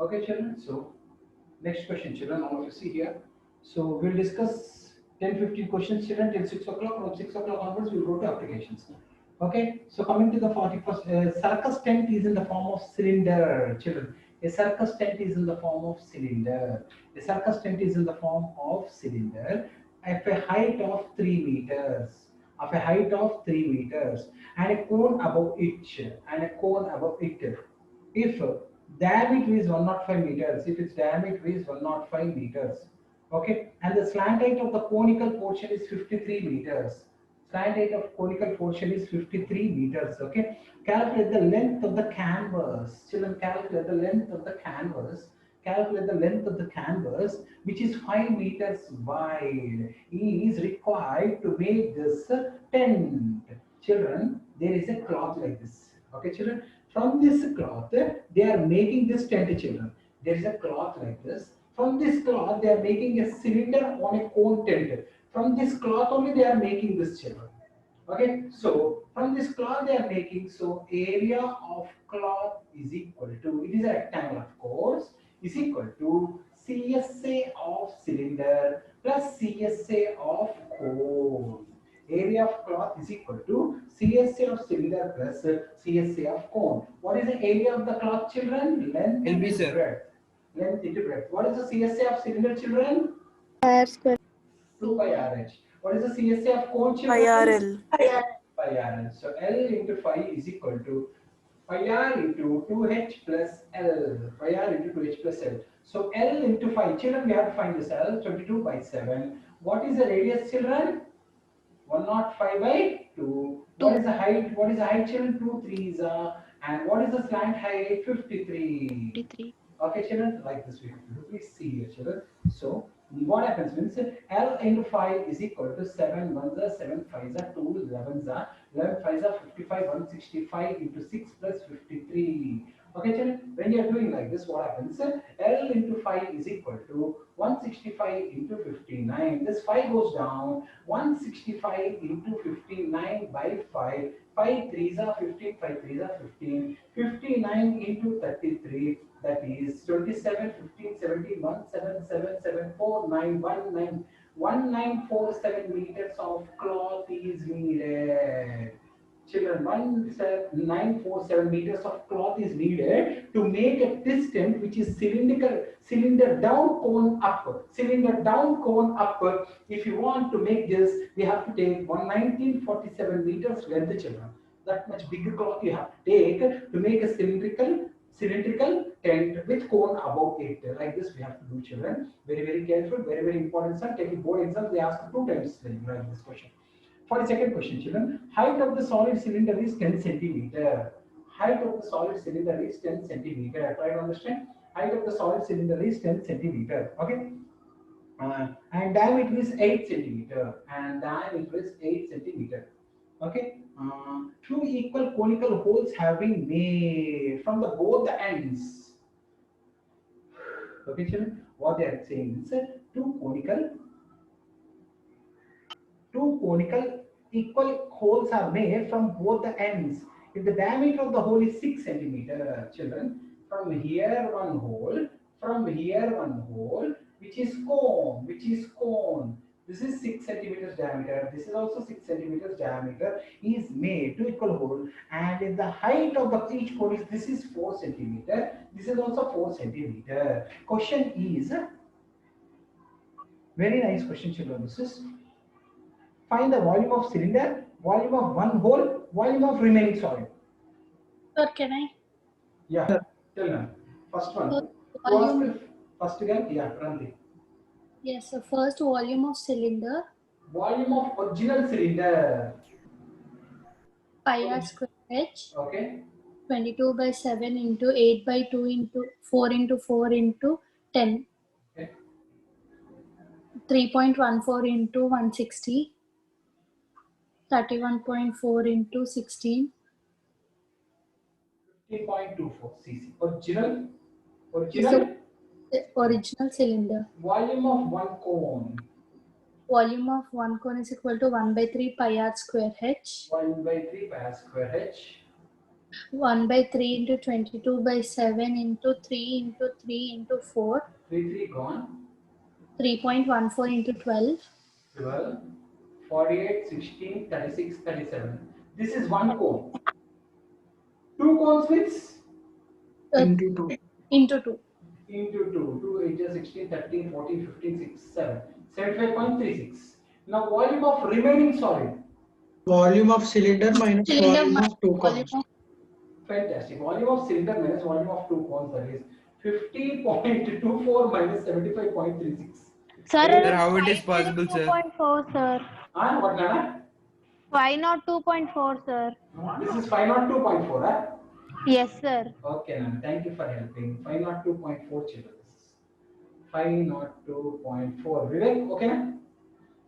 Okay, children. So next question, children. All of you see here. So we'll discuss 10-15 questions, children, till 6 o'clock. From 6 o'clock onwards, we'll go to applications. Okay. So coming to the 41st, circus tent is in the form of cylinder, children. A circus tent is in the form of cylinder. A circus tent is in the form of cylinder of a height of 3 meters. Of a height of 3 meters and a cone above it and a cone above it. If diameter is 105 meters, if its diameter is 105 meters, okay, and the slant height of the conical portion is 53 meters. Slant height of conical portion is 53 meters, okay. Calculate the length of the canvas. Children, calculate the length of the canvas. Calculate the length of the canvas, which is 5 meters wide, is required to make this tent. Children, there is a cloth like this. Okay, children. From this cloth, they are making this tent, children. There is a cloth like this. From this cloth, they are making a cylinder on a cone tent. From this cloth only they are making this, children. Okay, so from this cloth they are making, so area of cloth is equal to, it is a rectangle of course, is equal to CSA of cylinder plus CSA of cone. Area of cloth is equal to CSA of cylinder plus CSA of cone. What is the area of the cloth, children? Length LB into sir. breadth. Length into breadth. What is the CSA of cylinder, children? R square 2 pi RH. What is the CSA of cone, pi children? RL. Pi R. So L into phi is equal to pi R into 2H plus L. Pi R into 2H plus L. So L into phi. Children, we have to find this L, 22 by 7. What is the radius, children? 105 by 2. What is the height? What is the height, children? 2 3s. And what is the slant height? 53. 53. Okay, children, like this we have to do. Please see here, children. So what happens means L into 5 is equal to 7 ones are 7 5s are 2 11s are 11 5s are 55 165 into 6 plus 53. Okay, children, when you are doing like this, what happens? L into 5 is equal to 165 into 59. This 5 goes down. 165 into 59 by 5. 5 3s are 15, 5 3s are 15. 59 into 33, that is 27, 15, 17, 1947 meters of cloth is needed. Children, 1947 meters of cloth is needed to make a piston which is cylindrical, cylinder down cone up. Cylinder down cone up. If you want to make this, we have to take 1947 meters length, children. That much bigger cloth you have to take to make a cylindrical tent with cone above it. Like this we have to do, children. Very, very careful, very, very important. Son, taking board exams, they ask 2 times like this question. 42nd question, children. Height of the solid cylinder is 10 centimeter. Height of the solid cylinder is 10 centimeter. Try to understand. Height of the solid cylinder is 10 centimeter. Okay. And diameter is 8 centimeter. And diameter is 8 centimeter. Okay. Two equal conical holes have been made from the both the ends. Okay, children. What they are saying is two conical Two conical equal holes are made from both the ends. If the diameter of the hole is 6 centimeter, children, from here one hole, from here one hole, which is cone. This is 6 centimeters diameter. This is also 6 centimeters diameter. Is made to equal hole, and if the height of the each cone is this is 4 centimeter. This is also 4 centimeter. Question is very nice question, children. This is find the volume of cylinder, volume of one hole, volume of remaining solid. Sir, can I? Yeah, tell me. First one. First Who asked volume. first again? Yeah, Pranti. Yes, the first volume of cylinder Volume of original cylinder. pi r square h Okay. 22 by 7 into 8 by 2 into 4 into 4 into 10. Okay. 3.14 into 160. 31.4 into 16. 15.24 cc. Original. Is the Original. original cylinder. Volume of one cone. Volume of one cone is equal to 1 by 3 pi r square h. 1 by 3 pi r square h. 1 by 3 into 22 by 7 into 3 into 3 into 4. 3 gone. 3.14 into 12. 12, 48, 16, 36, 37. This is one cone. Two cones means Into 2. Into 2. into 2. 2, 8, 16, 13, 14, 15, 6, 7. 75.36. Now volume of remaining solid. Volume of cylinder minus Cylinder volume minus of two volume cones. of Fantastic. Volume of cylinder minus volume of two cones, that is 50.24 minus 75.36. Sir, Sir, how it is possible, sir? 2.4, sir. What, Nana? Why not 2.4, sir? This is 502.4, huh? Yes, sir. Okay, Nana. Thank you for helping. 502.4 children. 502.4. Vivek, okay? Na?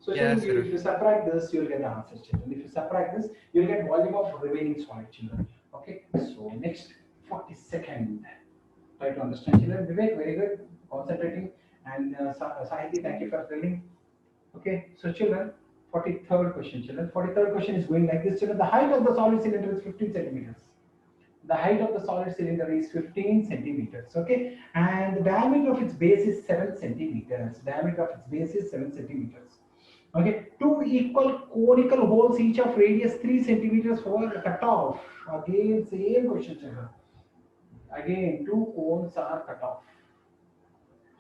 So Yeah, children, sir. if you subtract this, you'll get the answer, children. If you subtract this, you'll get volume of remaining solid, children. Okay, so next 42nd. Try to understand, children. Vivek, very good. Concentrating. And Sahiti, thank you for telling. Okay, so children, 43rd question, children. 43rd question is going like this, children. The height of the solid cylinder is 15 centimeters. The height of the solid cylinder is 15 centimeters, okay, and the diameter of its base is 7 centimeters. Diameter of its base is 7 centimeters, okay. Two equal conical holes, each of radius 3 centimeters, were cut off. Again, same question, children. Again, two cones are cut off.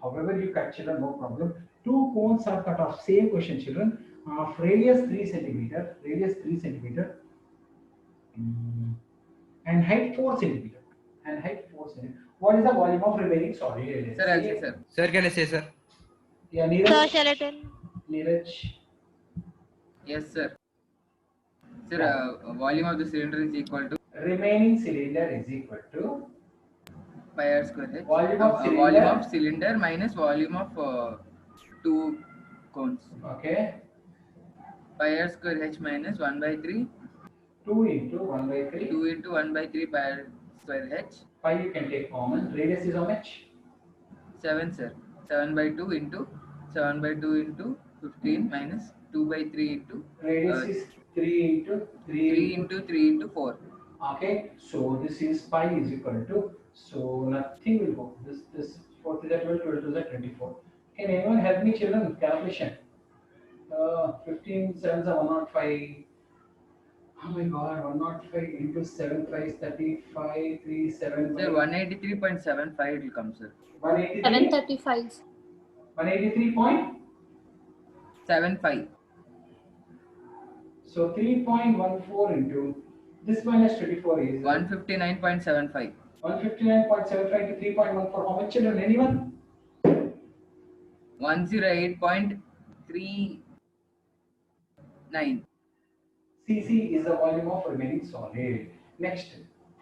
However you cut, children, no problem. Two cones are cut off. Same question, children. Of radius 3 centimeter, radius 3 centimeter. And height 4 centimeter. And height 4 centimeter. What is the volume of remaining solid? Sir, I'll say, sir. Sir, can I say, sir? Yeah, Sir, Neeraj. shall I tell? Neeraj. Yes, sir. Sir, Yeah. volume of the cylinder is equal to Remaining cylinder is equal to pi r square h. Volume of cylinder. Volume of cylinder minus volume of two cones. okay, Pi r square h minus 1 by 3. 2 into 1 by 3. 2 into 1 by 3 pi r square h. 5 you can take common. Radius is how much? 7, sir. 7 by 2 into 7 by 2 into 15 minus 2 by 3 into Radius is 3 into 3 into 3 into 4. Okay, so this is pi is equal to, so nothing will go. This 4 to the 12, 12 to the 24. Can anyone help me, children? Calculation. 15 sevens are 105. Oh my god, 105 into 7 price 35, 3, 7. Sir, 183.75 it will come, sir. 183? 735. 183.75. 75. So 3.14 into this minus 24 is 159.75. 159.75 to 3.14. How much, children? Anyone? 108.39. Cc is the volume of remaining solid. Next,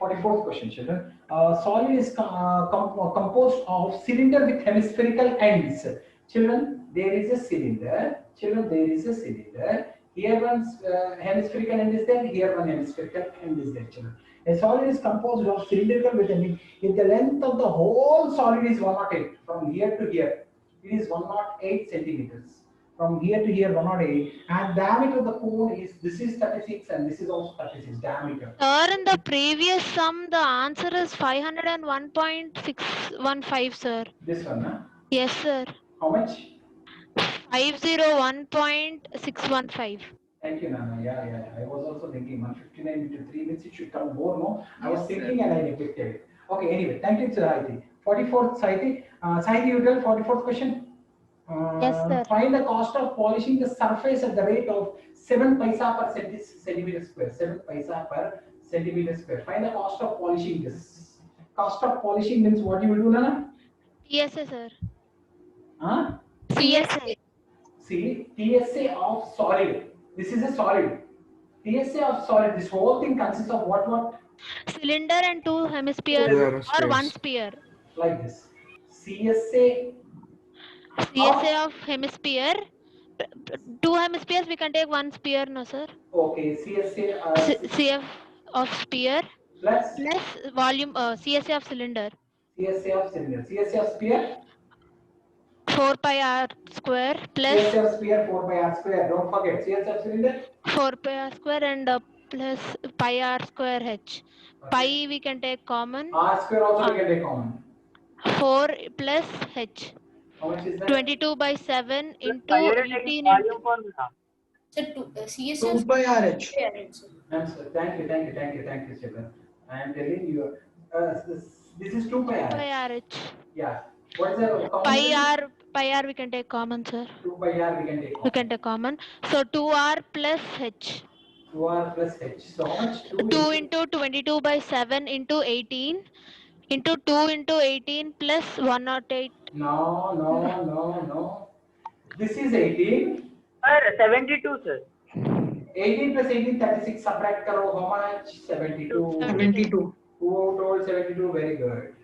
44th question, children. Solid is composed of cylinder with hemispherical ends. Children, there is a cylinder. Children, there is a cylinder. Here one hemispherical end is there. Here one hemispherical end is there, children. A solid is composed of cylindrical with ending. If the length of the whole solid is 108, from here to here, it is 108 centimeters. From here to here 108, and diameter of the cone is, this is 36 and this is also 36 diameter. Sir, in the previous sum, the answer is 501.615, sir. This one, huh? Yes, sir. How much? 501.615. Thank you, Nana. Yeah. I was also thinking 159 into 3 means it should come more, no? I was Yes, thinking sir. and I neglected it. Okay, anyway, thank you, Sahiti. 44th, Sahiti. Sahiti, you tell 44th question. Yes, sir. Find the cost of polishing the surface at the rate of 7 paisa per centimeter square. 7 paisa per centimeter square. Find the cost of polishing this. Cost of polishing means what you will do, Nana? TSA, sir. Huh? TSA. See, TSA of solid. This is a solid. TSA of solid. This whole thing consists of what? Cylinder and two hemispheres Two or hemispheres. one sphere. Like this. CSA CSA of hemisphere. Two hemispheres, we can take one sphere, no, sir? Okay, CSA CF of sphere plus plus volume, CSA of cylinder. CSA of cylinder. CSA of sphere. 4 pi r square plus CSA of sphere 4 by r square. Don't forget CSA of cylinder. 4 pi r square and plus pi r square h. Pi we can take common. R square also we can take common. 4 plus h. How much is that? 22 by 7 into Why are you 18 taking into volume formula? Sir, CS 2 pi RH. I'm sorry. Thank you, children. I am telling you, this is 2 pi r. pi rh. Yeah. What is the common? Pi r we can take common, sir. 2 pi r we can take We common. can take common. So 2r plus h. 2r plus h. So how much? 2 into 22 by 7 into 18 into 2 into 18 plus 108. No. This is 18. Sir, 72, sir. 18 plus 18, 36. Subtract karo. How much? 72. 72. Who told 72? Very good.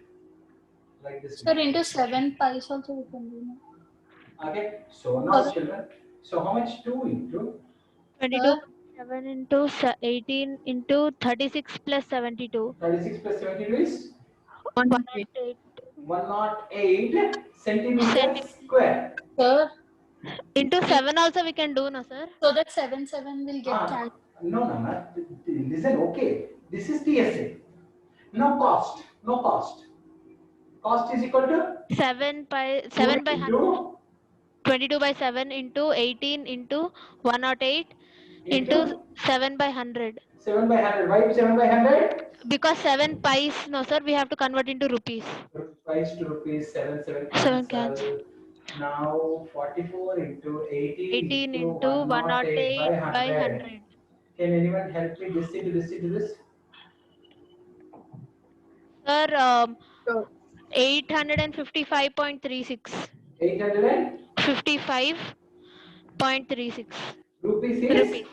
Like this. Sir, into 7 pies also we can do. No? Okay. So now, Okay. children. So how much? 2 into 22 7 into 18 into 36 plus 72. 36 plus 72 is 108. 108 centimeters square. Sir, Into 7 also we can do, no, sir? so that 7 will get cancelled. No. Listen, okay. This is TSA. No cost. Cost is equal to 7 by 2 100. into 22 by 7 into 18 into 108 into 7 by 100. 7 by 100. Why 7 by 100? Because 7 pies, no, sir, we have to convert into rupees. Price to rupees 7 Seven cancel. Now 44 into 18 into into 108 by 100. Can anyone help me this into this? Sir, 855.36. 800 55.36 rupees is rupees.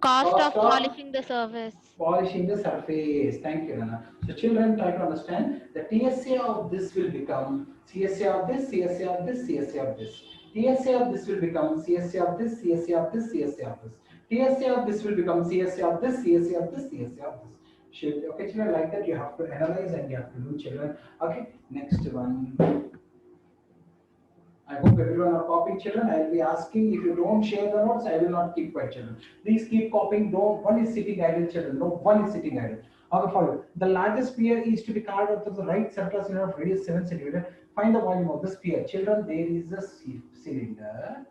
Cost Cost of of polishing the surface. polishing the surface. Thank you, Nana. So children, try to understand the TSA of this will become CSA of this, CSA of this, CSA of this. TSA of this will become CSA of this, CSA of this, CSA of this. TSA of this will become CSA of this, CSA of this, CSA of this. Okay, children, like that you have to analyze and you have to do, children. Okay, next one. I hope everyone are copying, children. I will be asking if you don't share the notes, I will not keep quiet, children. Please keep copying. Don't. One is sitting idle, children. No one is sitting idle. Okay, follow. The largest sphere is to be carved out of the right circular cylinder of radius 7 centimeter. Find the volume of the sphere, children. There is a cylinder.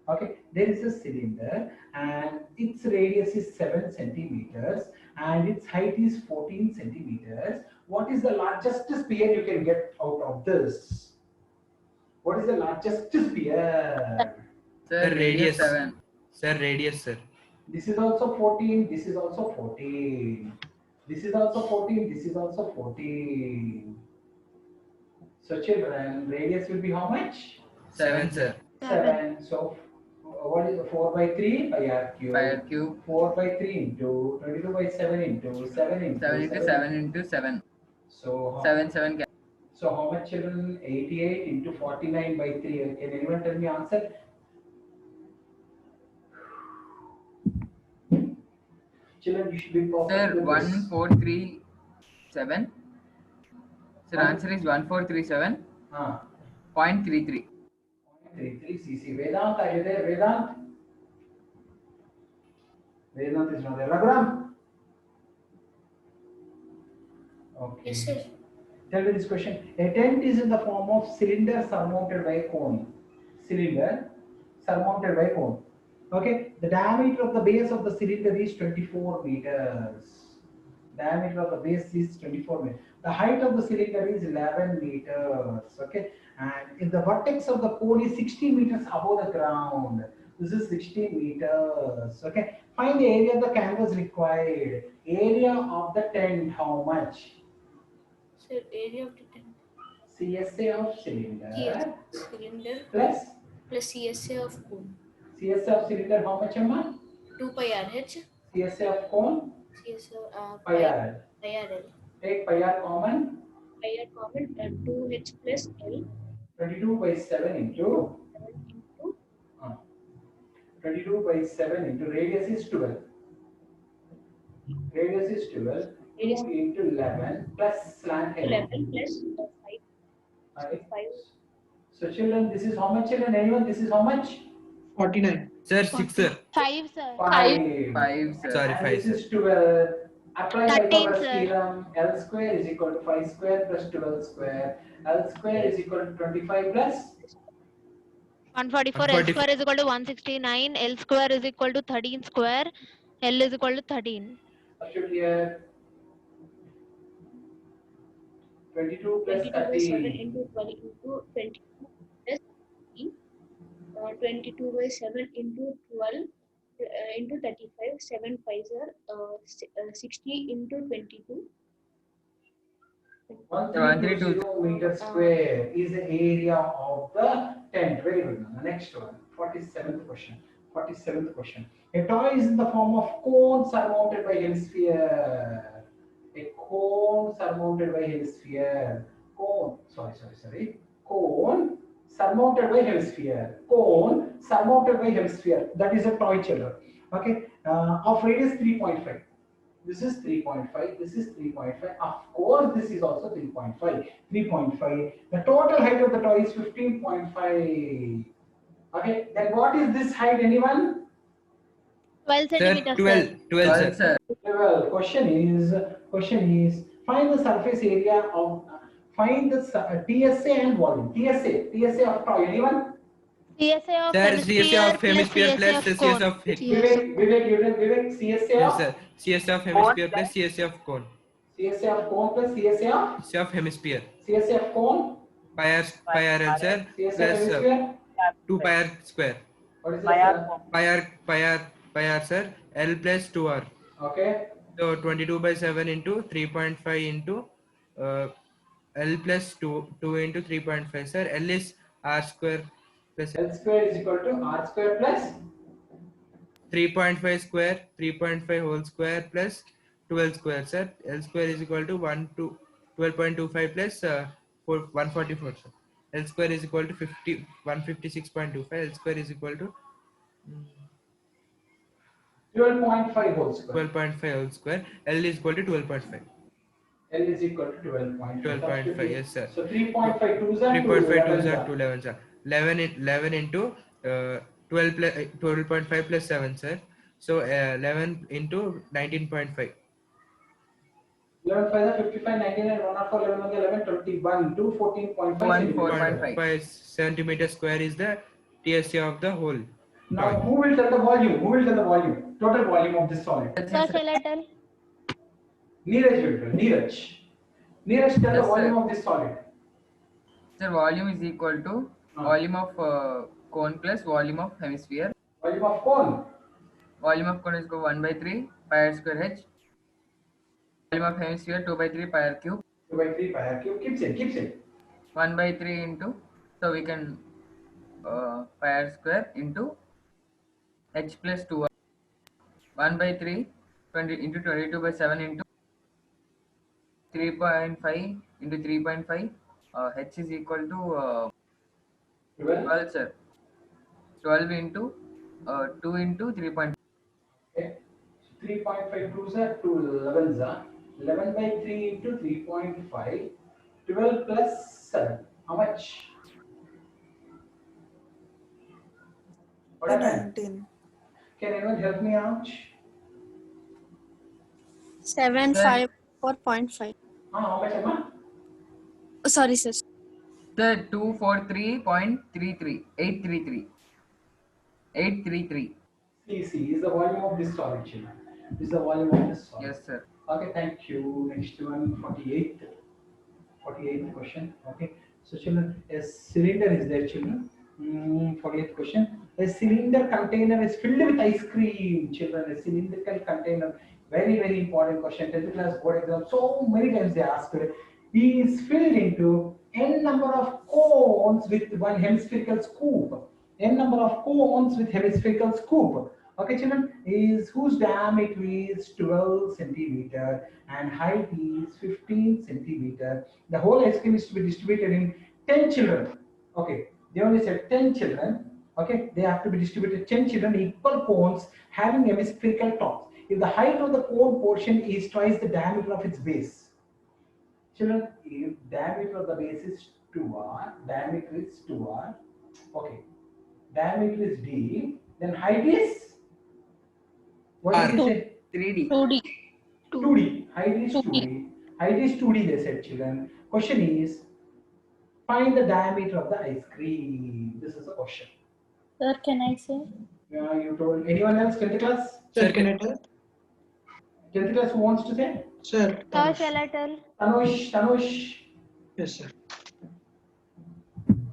Okay, there is a cylinder and its radius is 7 centimeters and its height is 14 centimeters. What is the largest sphere you can get out of this? What is the largest sphere? Sir, Radius. 7. Sir, radius, sir. This is also 14. This is also 14. This is also 14. This is also 14. So children, radius will be how much? 7, sir. 7. So what is 4 by 3 pi r cube? Pi r cube. 4 by 3 into 22 by 7 into 7 into 7 into 7 into 7. So 7. So how much, children? 88 into 49 by 3. Can anyone tell me answer? Children, you should be perfect. Sir, with this. 1437. Sir, answer is 1437.33. 0.33 cc. Vedant, are you there? Vedant? Vedant is not there. Raghuram? Okay. Yes, sir. Tell me this question. A tent is in the form of cylinder surmounted by a cone. Cylinder surmounted by a cone. Okay. The diameter of the base of the cylinder is 24 meters. Diameter of the base is 24 meters. The height of the cylinder is 11 meters. Okay. And if the vertex of the cone is 60 meters above the ground, this is 60 meters. Okay. Find the area of the canvas required. Area of the tent, how much? Sir, area of the tent. CSA of cylinder Cylinder plus plus CSA of cone. CSA of cylinder, how much, Amma? 2 pi RH. CSA of cone, CSA pi r. pi RL. Take pi r common. Pi R common 2H plus L 22 by 7 into 22 by 7 into radius is 12. Radius is 12. 2 into 11 plus slant L. 11 plus 5. Okay. So children, this is how much, children? Anyone? This is how much? 49. Sir, 6, sir. 5, sir. 5. 5, sir. Sorry, And 5, this sir. is 12. Apply 13, Pythagoras sir. theorem. L square is equal to 5 square plus 12 square. L square is equal to 25 plus 144. L square is equal to 169. L square is equal to 13 square. L is equal to 13. substitute here. 22 plus 22 by 7 30. into 12 into 22 plus 30. 22 by 7 into 12 into 35. 7 5s are 60 into 22. 1320 meter square is the area of the tent. Very good. The next one, 47th question. 47th question. A toy is in the form of cone surmounted by hemisphere. A cone surmounted by hemisphere. Cone. Sorry. Cone surmounted by hemisphere. Cone surmounted by hemisphere. That is a toy chiller. Okay. Of radius 3.5. This is 3.5, this is 3.5. Of course, this is also 3.5. 3.5. The total height of the toy is 15.5. Okay, then what is this height, anyone? 12 Sir, centimeters, 12, sir. 12, 12, sir. sir. Well, question is, find the surface area of, find the TSA and volume. TSA of toy, anyone? CSA of Sir, hemisphere CSA of hemisphere plus plus CSA of CS cone. of Vivek, CSA yes, of? sir. CSA of hemisphere plus CSA of cone. CSA of cone plus CSA of? CSA of hemisphere. CSA of cone? Pi r, sir, CSA of plus hemisphere? 2 pi r square. What is this? Pi r, sir, L plus 2r. Okay. So 22 by 7 into 3.5 into L plus 2 into 3.5, sir. L is r square plus L square is equal to R square plus 3.5 square, 3.5 whole square plus 12 square, sir. L square is equal to 12.25 plus 144, sir. L square is equal to 156.25. L square is equal to 12.5 whole square. 12.5 whole square. L is equal to 12.5. L is equal to 12.5. 12.5, yes, sir. So 3.5 twos are 3.5 2 2s are 11s 2 11, sir. 11 into 12 plus 12.5 plus 7, sir. So 11 into 19.5. 11 5 are 55, 99, 104, 11 11, 21, 2, 14.5 centimeters. 4.5 centimeter square is the TSA of the whole Now, toy. who will tell the volume? Who will tell the volume? Total volume of this solid. Sir, shall I tell? Neeraj will tell. Neeraj. Neeraj, tell the Yes, volume sir. of this solid. Sir, volume is equal to volume of cone plus volume of hemisphere. Volume of cone. Volume of cone is equal to 1 by 3 pi r square h. Volume of hemisphere 2 by 3 pi r cube. 2 by 3 pi r cube. Keeps it. 1 by 3 into, so we can pi r square into h plus 2. 1 by 3, 20 into 22 by 7 into 3.5 into 3.5. H is equal to 12. 12, sir. 12 into 2 into 3.5. Okay. 3.5 twos are 2 11s are 11 by 3 into 3.5, 12 plus 7. How much? What happened? 19. Can anyone help me out? 7 Sir, 5 4.5. How much, Emma? Oh, sorry, sir. sir, 243.33. 833. 833. C is the volume of this solid, children. This is the volume of this solid. Yes, sir. Okay, thank you. Next one, 48th. 48th question. Okay. So, children, a cylinder is there, children. 48th question. A cylinder container is filled with ice cream, children. A cylindrical container. Very, very important question. 10th class board exam. So many times they asked it. Is filled into n number of cones with one hemispherical scoop. N number of cones with hemispherical scoop. Okay, children, is whose diameter is 12 centimeter and height is 15 centimeter. The whole ice cream is to be distributed in 10 children. Okay, they only said 10 children. Okay, they have to be distributed 10 children, equal cones having hemispherical tops. If the height of the cone portion is twice the diameter of its base. Children, if diameter of the base is 2r, diameter is 2r. Okay, diameter is d, Then height is, what did R. you say? 3D. 2D. 2D. Height is 2D. 2D. Height is 2D, they said, children. Question is, find the diameter of the ice cream. This is the question. Sir, can I say? You told anyone else, 10th class? Sir, can I tell? 10th class who wants to say? Sir, Sir, Tanush. shall I tell? Tanush. Yes, sir.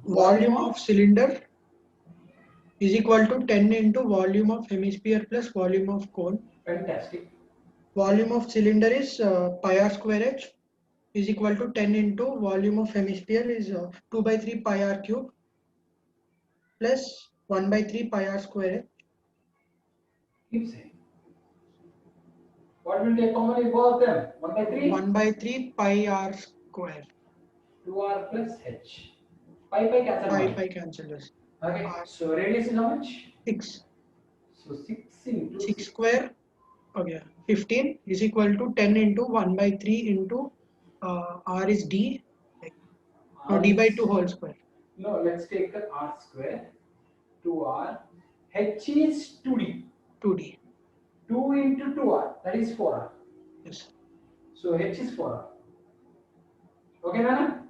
Volume of cylinder is equal to 10 into volume of hemisphere plus volume of cone. Fantastic. Volume of cylinder is pi r square h is equal to 10 into volume of hemisphere is 2 by 3 pi r cube plus 1 by 3 pi r square h. Keep saying. What will take common in both of them? 1 by 3? 1 by 3 pi r square. 2r plus h. Pi cancel Pi 1. cancels. Okay. So radius is how much? 6. So 6 into 6 square. Okay. 15 is equal to 10 into 1 by 3 into r is d. No, d by 2 whole square. No, let's take the r square. 2r. H is 2d. 2d. 2 into 2r. That is 4r. Yes. So h is 4r. Okay, Nana?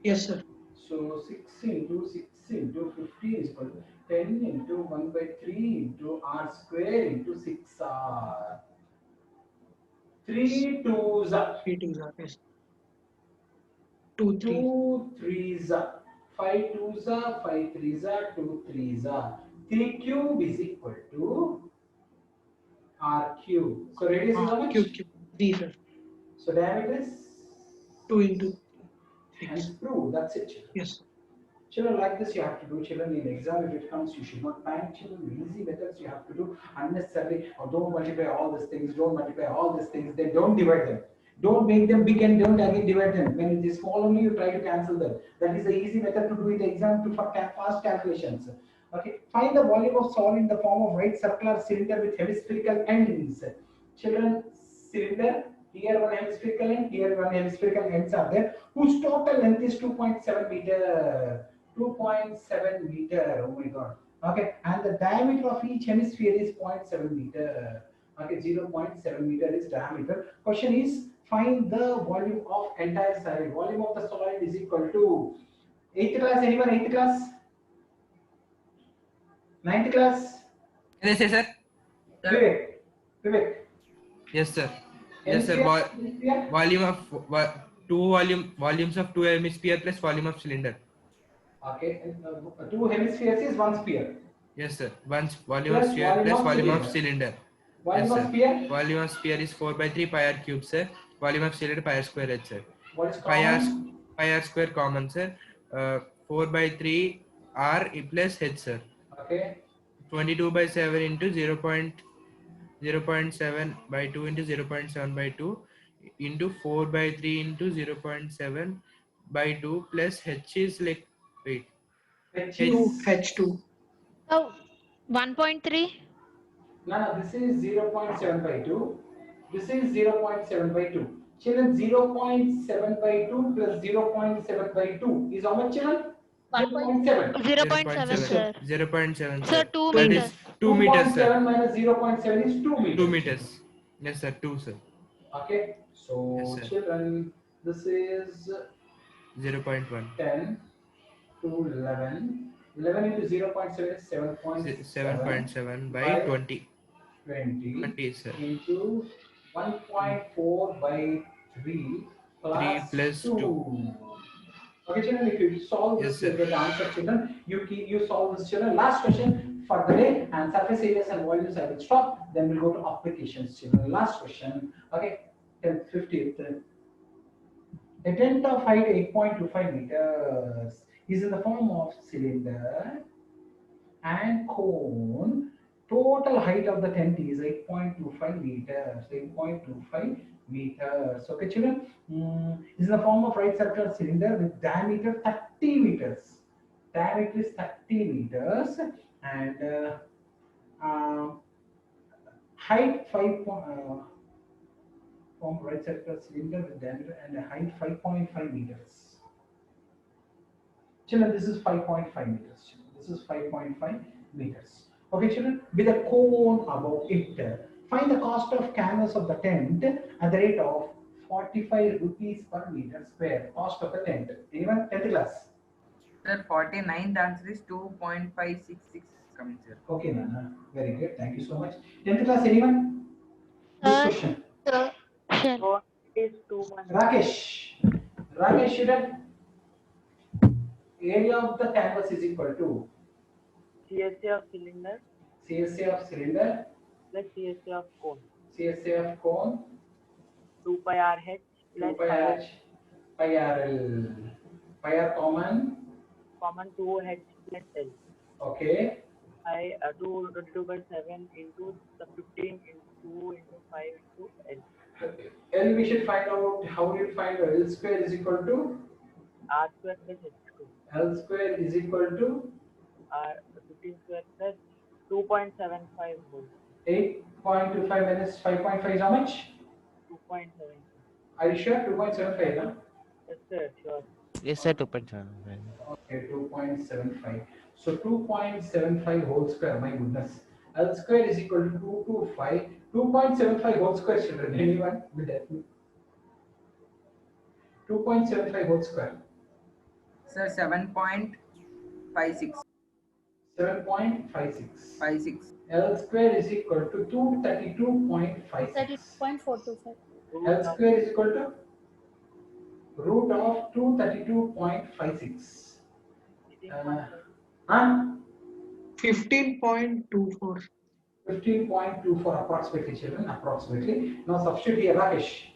Yes, sir. So 6 into 15 is equal to 10 into 1 by 3 into r square into 6r. 3 2s are 3 2s are yes. 2 3. 2 3s are 5 2s are 5 3s are 2 3s are 3 cube is equal to r cube. So radius is how much? Cube 3, sir. So diameter is 2 into 6. and prove. That's it, children. Yes. Children, like this you have to do. Children, in exam if it comes, you should not panic. Children, easy methods you have to do unnecessarily. Or don't multiply all these things. Don't multiply all these things. Then don't divide them. Don't make them big and don't again divide them. When it is small only, you try to cancel them. That is the easy method to do in the exam to for fast calculations. Okay. Find the volume of solid in the form of right circular cylinder with hemispherical ends. Children, cylinder. Here one hemispherical end, here one hemispherical ends are there, whose total length is 2.7 meter. 2.7 meter. Oh my god. Okay, and the diameter of each hemisphere is 0.7 meter. Okay, 0.7 meter is diameter. Question is, find the volume of entire solid. Volume of the solid is equal to 8th class. Anyone 8th class? 9th class? Can I say, sir? Vivek. Yes, sir. Yes, sir. Hemisphere? Volume of volumes of two hemisphere plus volume of cylinder. Okay, two hemispheres is one sphere. Yes, sir. One volume Plus of sphere volume plus of volume of cylinder. cylinder. Volume Yes, of sir. sphere? Volume of sphere is 4 by 3 pi r cube, sir. Volume of cylinder pi r square h, sir. What is Pi r, common? pi r square common, sir. 4 by 3 r plus h, sir. Okay. 22 by 7 into 0.7 by 2 into 0.7 by 2 into 4 by 3 into 0.7 by 2 plus h is like, wait, H H- is H2. So 1.3. no, this is 0.7 by 2. This is 0.7 by 2. Children, 0.7 by 2 plus 0.7 by 2 is how much, children? 0.7. 0.7, sir. 0.7, Sir, sir. 2 That meters. is 2 meters, sir. 2.7 minus 0.7 is 2 meters. 2 meters. Yes, sir. 2, sir. Okay. So, Yes, sir. children, this is 0.1. 10 to 11. 11 into 0.7 is 7.7. 7.7 by by 20. 20 20, sir. into 1.4 by 3 plus, 3 plus 2. Okay, children, if you solve Yes, this, you sir. get the answer, children. You solve this, children. Last question for the day, and surface areas and volumes I will stop. Then we'll go to applications, children. Last question. Okay, 10th, 50th. A tent of height 8.25 meters is in the form of cylinder and cone. Total height of the tent is 8.25 meters. 8.25 meters. Okay, children. Is in the form of right circular cylinder with diameter 30 meters. Diameter is 30 meters and height 5. Form right circular cylinder with diameter and a height 5.5 meters. Children, this is 5.5 meters. This is 5.5 meters. Okay, children, with a cone above it. Find the cost of canvas of the tent at the rate of 45 rupees per meter square. Cost of the tent. Anyone? 10th class. Sir, 49th answer is 2.566 coming, sir. Okay, Nana. Very good. Thank you so much. 10th class, anyone? This Sir. question. Sure. So it is 2.5. Rakesh. Rakesh, student. Area of the canvas is equal to CSA of cylinder CSA of cylinder, plus CSA of cone. CSA of cone, 2 pi RH 2 plus pi pi h, pi rl. Pi r common. common 2H plus L. Okay. 22 by 7 into the 15 into 2 into 5 into L. L we should find out. How will you find out? L square is equal to R square plus H square. L square is equal to R 15 square plus 2.75 whole. 8.25 minus 5.5 is how much? 2.75. Are you sure? 2.75, no? Yes, sir, sure. Yes, sir. 2.7. Okay, 2.75. So 2.75 whole square, my goodness. L square is equal to 225. 2.75 whole square, children. Anyone will help me? 2.75 whole square. Sir, 7.56. 7.56. 56. L square is equal to 232.56. 32.425. L square is equal to root of 232.56. Huh? 15.24. 15.24 approximately, children, approximately. Now substitute here, Rakesh.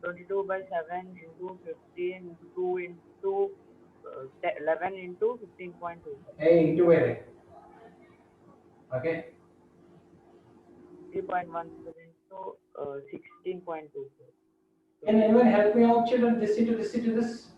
22 by 7 into 15 2 into 11 into 15.2. Hey, into where? Okay. 3.17 into 16.24. Can anyone help me out, children? This into this into this.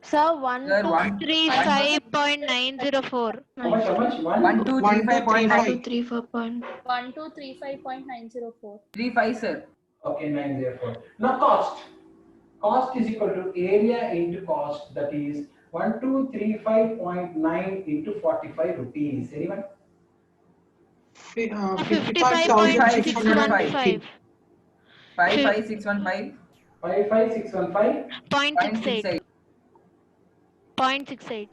Sir, Sir, 1235.904. How much? How much? 1235.904. 1235.904. 35, sir. Okay, 904. Now cost. Cost is equal to area into cost. That is 1235.9 into 45 rupees. Anyone? 55,650. 55.615. 55615. 55615. 0.68.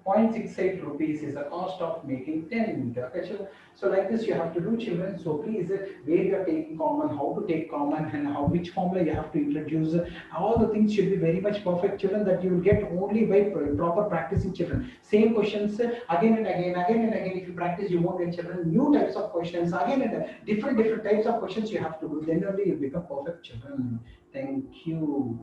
0.68 rupees is the cost of making 10 meter. Okay, so like this you have to do, children. So please, where you are taking common, how to take common, and how which formula you have to introduce. All the things should be very much perfect, children. That you will get only by proper practicing, children. Same questions again and again, again and again. If you practice, you won't get, children. New types of questions again and different types of questions you have to do. Then only you become perfect, children. Thank you.